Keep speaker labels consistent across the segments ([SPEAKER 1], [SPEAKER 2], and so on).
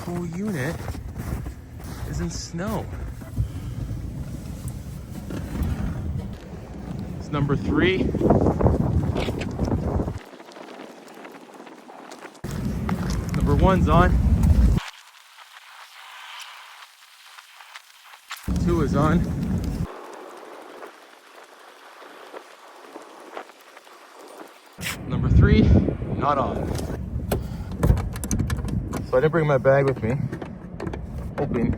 [SPEAKER 1] whole unit is in snow. It's number 3. Number 1's on. 2 is on. Number 3, not on. So I didn't bring my bag with me, hoping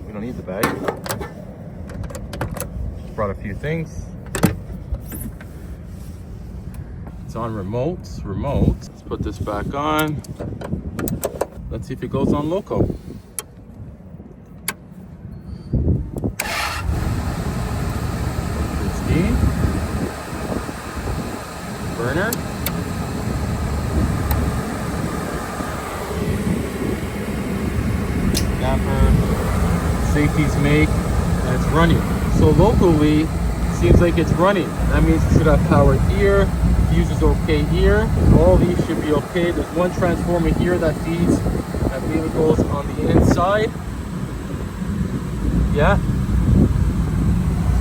[SPEAKER 1] we don't need the bag. Just brought a few things. It's on remote. Let's put this back on. Let's see if it goes on local. Burner. Damper, safety's make, and it's running. So locally, seems like it's running. That means it should have power here, fuse is okay here. All these should be okay. There's one transformer here that feeds, I believe it goes on the inside. Yeah.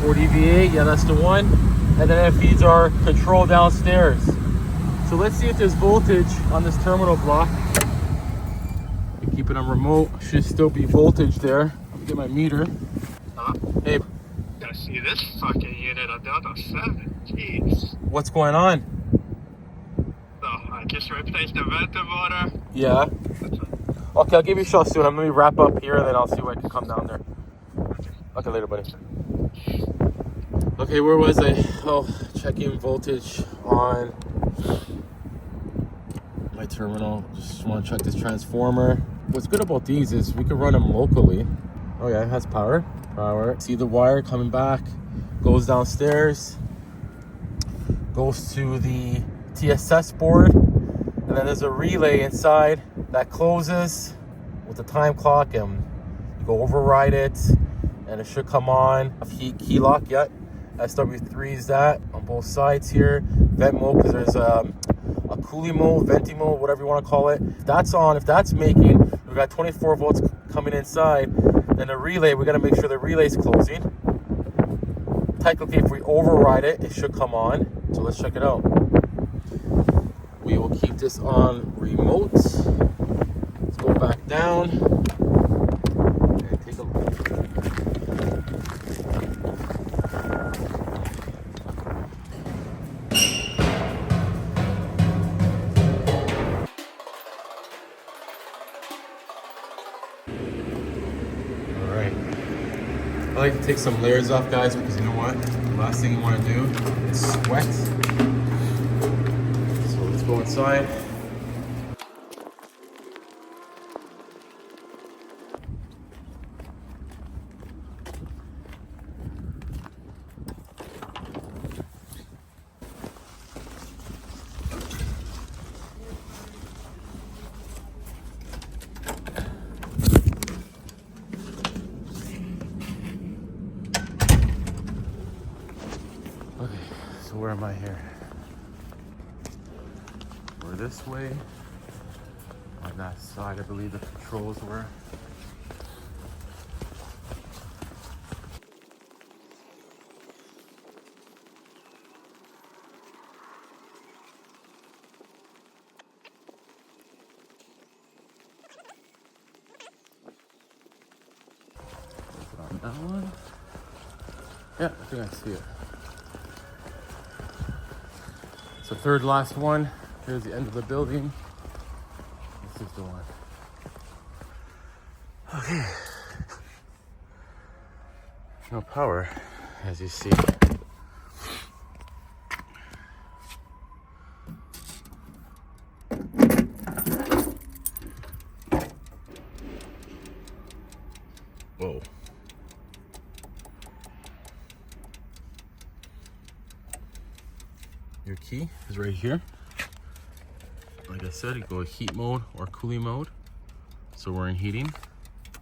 [SPEAKER 1] 40 VA, yeah, that's the one. And then it feeds our control downstairs. So let's see if there's voltage on this terminal block. We keep it on remote. Should still be voltage there. I'll get my meter. Hey.
[SPEAKER 2] Gotta see this fucking unit on Delta 7. Jeez.
[SPEAKER 1] What's going on?
[SPEAKER 2] So I just replaced the ventilator motor.
[SPEAKER 1] Yeah. Okay, I'll give you a shot soon. I'm gonna wrap up here and then I'll see when I can come down there. Okay, later, buddy. Okay, where was I? Oh, checking voltage on my terminal. Just want to check this transformer. What's good about these is we can run them locally. Oh yeah, it has power. See the wire coming back, goes downstairs, goes to the TSS board, and then there's a relay inside that closes with the time clock, and you go override it, and it should come on. Key lock, yeah. SW3 is that on both sides here. Vent mode, because there's a cooling mode, venting mode, whatever you want to call it. If that's on, if that's making, we got 24 volts coming inside. Then the relay, we got to make sure the relay's closing. Technically, if we override it, it should come on. So let's check it out. We will keep this on remote. Let's go back down and take a look. I like to take some layers off, guys, because you know what? The last thing you want to do is sweat. So let's go inside. Okay, so where am I here? We're this way. On that side, I believe the controls were. On that one. Yeah, I think I see it. It's the third last one. Here's the end of the building. This is the one. Okay. No power, as you see. Whoa. Your key is right here. Like I said, you go heat mode or cooling mode. So we're in heating.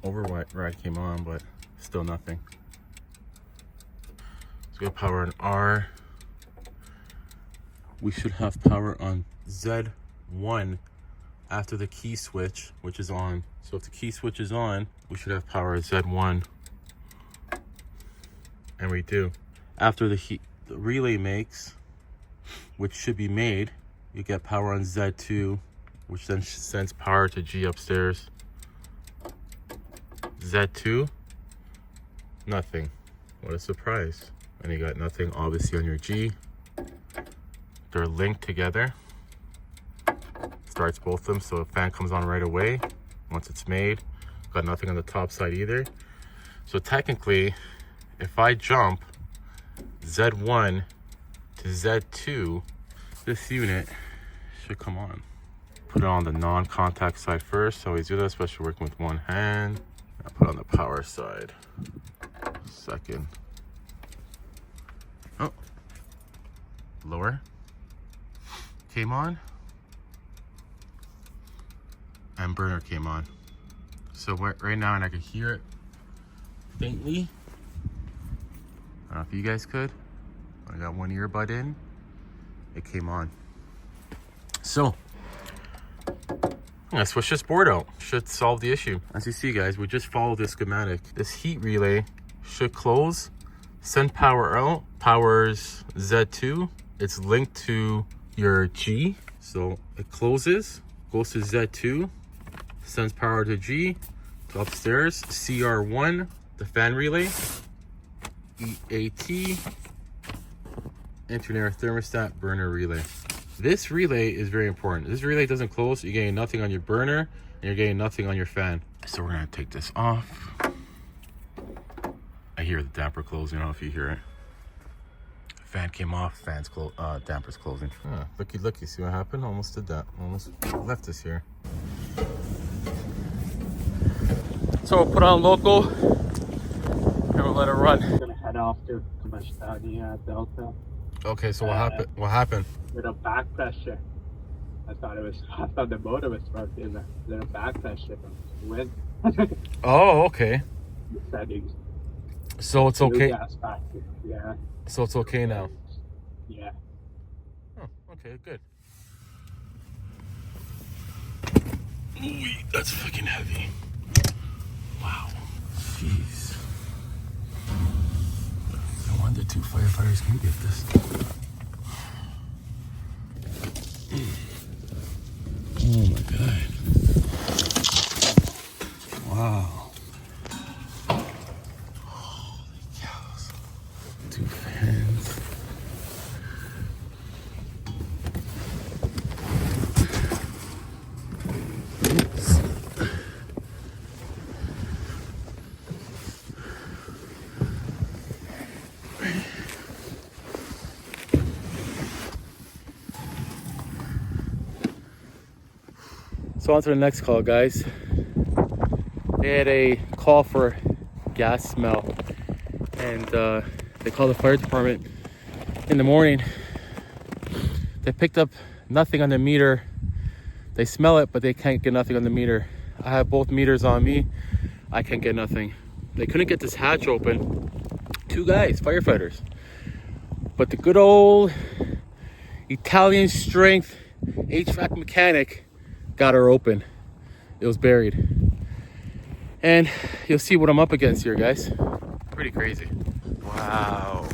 [SPEAKER 1] Override came on, but still nothing. So we have power on R. We should have power on Z1 after the key switch, which is on. So if the key switch is on, we should have power at Z1. And we do. After the relay makes, which should be made, you get power on Z2, which then sends power to G upstairs. Z2, nothing. What a surprise. And you got nothing obviously on your G. They're linked together. Starts both of them, so the fan comes on right away once it's made. Got nothing on the top side either. So technically, if I jump Z1 to Z2, this unit should come on. Put it on the non-contact side first. Always do that, especially working with one hand. I'll put it on the power side second. Oh, lower. Came on. And burner came on. So right now, and I can hear it faintly. I don't know if you guys could. I got one earbud in. It came on. So I'm gonna switch this board out. Should solve the issue. As you see, guys, we just followed this schematic. This heat relay should close, send power out, powers Z2. It's linked to your G. So it closes, goes to Z2, sends power to G, to upstairs, CR1, the fan relay, EAT, internal thermostat burner relay. This relay is very important. This relay doesn't close, you're getting nothing on your burner, and you're getting nothing on your fan. So we're gonna take this off. I hear the damper closing, I don't know if you hear it. Fan came off, damper's closing. Looky, see what happened? Almost did that, almost left us here. So we'll put on local, and we'll let it run.
[SPEAKER 2] I'm gonna head off to Kamashitani Delta.
[SPEAKER 1] Okay, so what happened?
[SPEAKER 2] Little back pressure. I thought the motor was broken. Little back pressure from the wind.
[SPEAKER 1] Oh, okay.
[SPEAKER 2] Settings.
[SPEAKER 1] So it's okay.
[SPEAKER 2] Gas factor. Yeah.
[SPEAKER 1] So it's okay now.
[SPEAKER 2] Yeah.
[SPEAKER 1] Oh, okay, good. Ooh, that's fucking heavy. Wow. Jeez. No wonder 2 firefighters can get this. Oh my god. Wow. Holy cows. 2 fans. So on to the next call, guys. They had a call for gas smell, and they called the fire department in the morning. They picked up nothing on the meter. They smell it, but they can't get nothing on the meter. I have both meters on me. I can't get nothing. They couldn't get this hatch open. 2 guys, firefighters. But the good old Italian strength HVAC mechanic got her open. It was buried. And you'll see what I'm up against here, guys. Pretty crazy. Wow.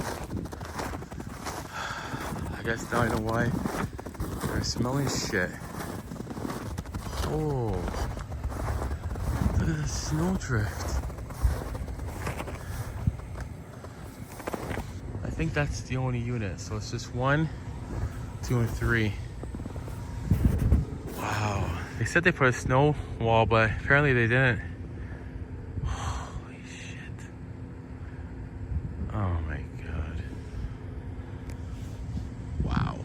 [SPEAKER 1] I guess now I know why they're smelling shit. Oh. Look at the snowdrift. I think that's the only unit. So it's just 1, 2, and 3. Wow. They said they put a snow wall, but apparently they didn't. Holy shit. Oh my god. Wow.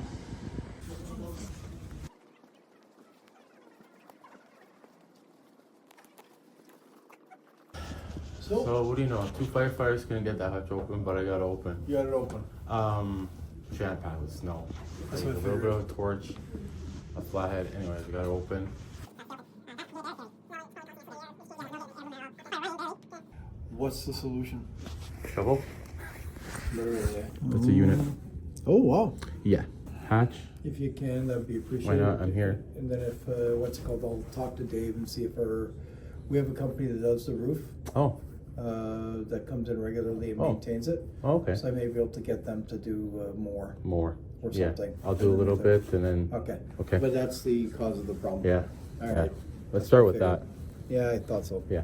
[SPEAKER 1] So what do you know? 2 firefighters couldn't get that hatch open, but I got it open.
[SPEAKER 3] You got it open.
[SPEAKER 1] Jam pad with snow.
[SPEAKER 3] That's
[SPEAKER 1] Like
[SPEAKER 3] what I
[SPEAKER 1] a little bit
[SPEAKER 3] figured.
[SPEAKER 1] of a torch, a flathead. Anyways, we got it open.
[SPEAKER 3] What's the solution?
[SPEAKER 1] Shovel.
[SPEAKER 3] Literally.
[SPEAKER 1] That's a unit.
[SPEAKER 3] Oh wow.
[SPEAKER 1] Yeah. hatch?
[SPEAKER 3] If you can, that'd be appreciated.
[SPEAKER 1] Why not? I'm here.
[SPEAKER 3] And then if, what's it called, I'll talk to Dave and see if we have a company that does the roof,
[SPEAKER 1] Oh,
[SPEAKER 3] that comes in regularly and
[SPEAKER 1] Oh.
[SPEAKER 3] maintains it.
[SPEAKER 1] okay.
[SPEAKER 3] So I may be able to get them to do more
[SPEAKER 1] More.
[SPEAKER 3] or
[SPEAKER 1] Yeah,
[SPEAKER 3] something.
[SPEAKER 1] I'll do a little bit and then,
[SPEAKER 3] Okay.
[SPEAKER 1] okay.
[SPEAKER 3] But that's the cause of the problem.
[SPEAKER 1] Yeah.
[SPEAKER 3] All
[SPEAKER 1] Yeah.
[SPEAKER 3] right.
[SPEAKER 1] Let's start with that.
[SPEAKER 3] Yeah, I thought so.
[SPEAKER 1] Yeah.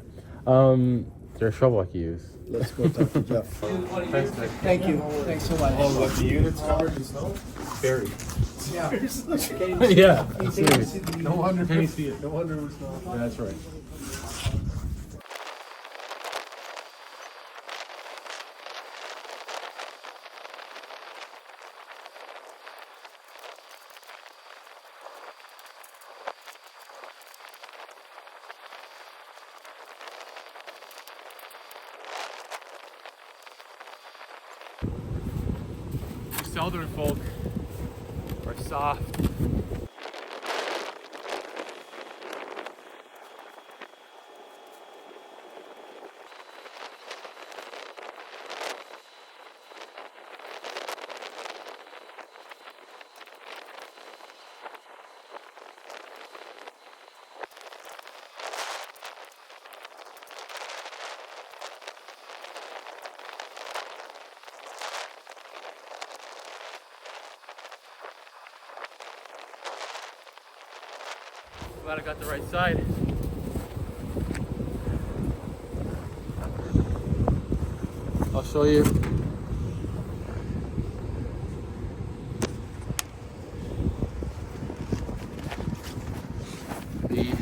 [SPEAKER 1] Is there a shovel I can use?
[SPEAKER 3] Let's go talk to Jeff.
[SPEAKER 1] Thanks, Nick.
[SPEAKER 3] Thank you. Thanks so much.
[SPEAKER 1] Oh, what, the unit's covered in snow? Buried.
[SPEAKER 3] Yeah.
[SPEAKER 1] Yeah.
[SPEAKER 3] No wonder.
[SPEAKER 1] Can you see it?
[SPEAKER 3] No wonder it was not.
[SPEAKER 1] Yeah, that's right. Southern folk are soft. Glad I got the right side. I'll show you. The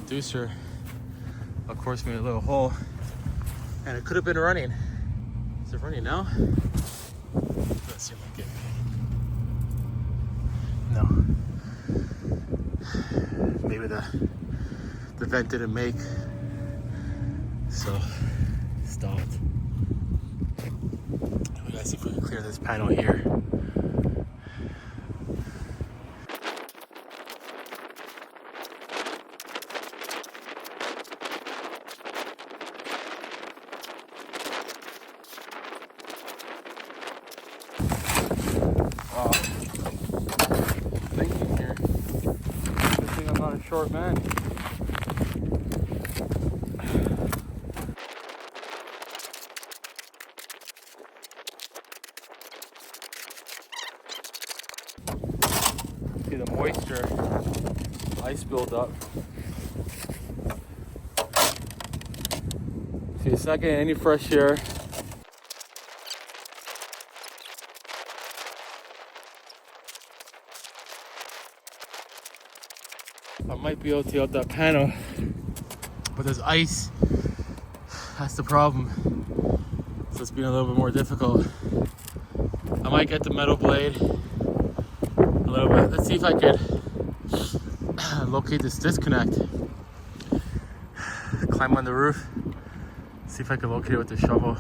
[SPEAKER 1] reducer, of course, made a little hole, and it could have been running. Is it running now? Let's see if I can. No. Maybe the vent didn't make, so stopped. We gotta see if we can clear this panel here. Wow. Thinking here. Good thing I'm not a short man. See the moisture, ice buildup. See, it's not getting any fresh air. I might be able to out that panel, but there's ice. That's the problem. So it's been a little bit more difficult. I might get the metal blade a little bit. Let's see if I could locate this disconnect. Climb on the roof. See if I can locate it with the shovel.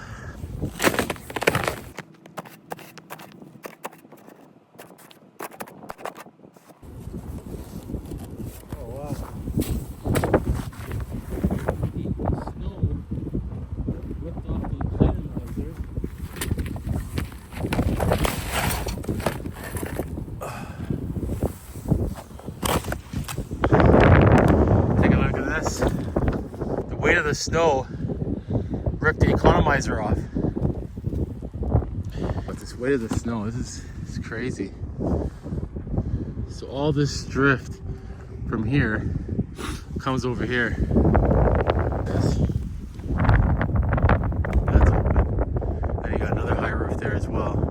[SPEAKER 1] Weight of the snow ripped the economizer off. But this weight of the snow, this is crazy. So all this drift from here comes over here. Yes. That's open. Then you got another high roof there as well.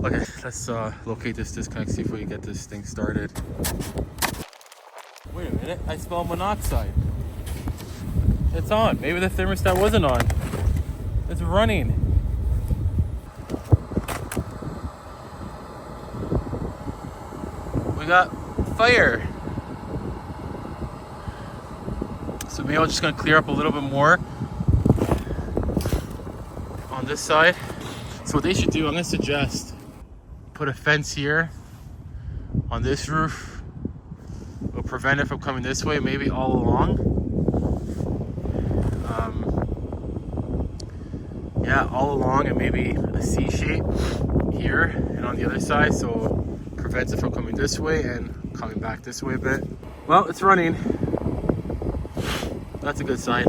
[SPEAKER 1] Okay, let's locate this disconnect, see if we can get this thing started. Wait a minute, I smell monoxide. It's on. Maybe the thermostat wasn't on. It's running. We got fire. So maybe I'm just gonna clear up a little bit more on this side. So what they should do, I'm gonna suggest put a fence here on this roof. It'll prevent it from coming this way, maybe all along. Yeah, all along, and maybe a C shape here and on the other side, so prevents it from coming this way and coming back this way a bit. Well, it's running. That's a good sign.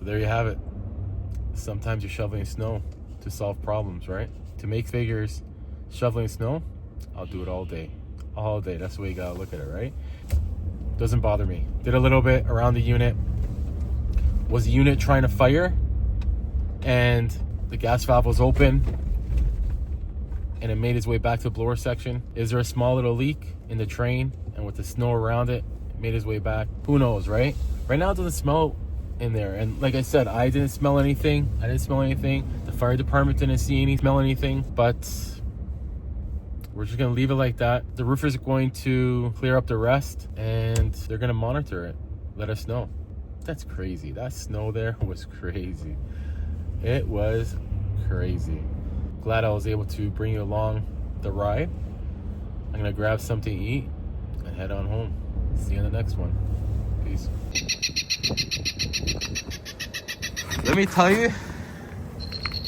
[SPEAKER 1] So there you have it. Sometimes you're shoveling snow to solve problems, right? To make figures, shoveling snow, I'll do it all day. All day. That's the way you gotta look at it, right? Doesn't bother me. Did a little bit around the unit. Was the unit trying to fire and the gas valve was open and it made its way back to the blower section? Is there a small little leak in the train and with the snow around it, it made its way back? Who knows, right? Right now it doesn't smell in there, and like I said, I didn't smell anything. The fire department didn't smell anything, but we're just gonna leave it like that. The roofers are going to clear up the rest and they're gonna monitor it, let us know. That's crazy. That snow there was crazy. It was crazy. Glad I was able to bring you along the ride. I'm gonna grab something to eat and head on home. See you in the next one. Peace. Let me tell you,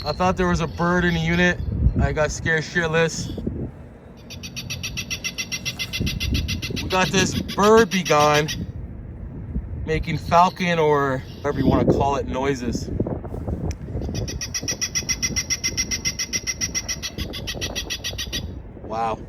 [SPEAKER 1] I thought there was a bird in the unit. I got scared shitless. We got this bird be gone, making falcon or whatever you want to call it noises. Wow.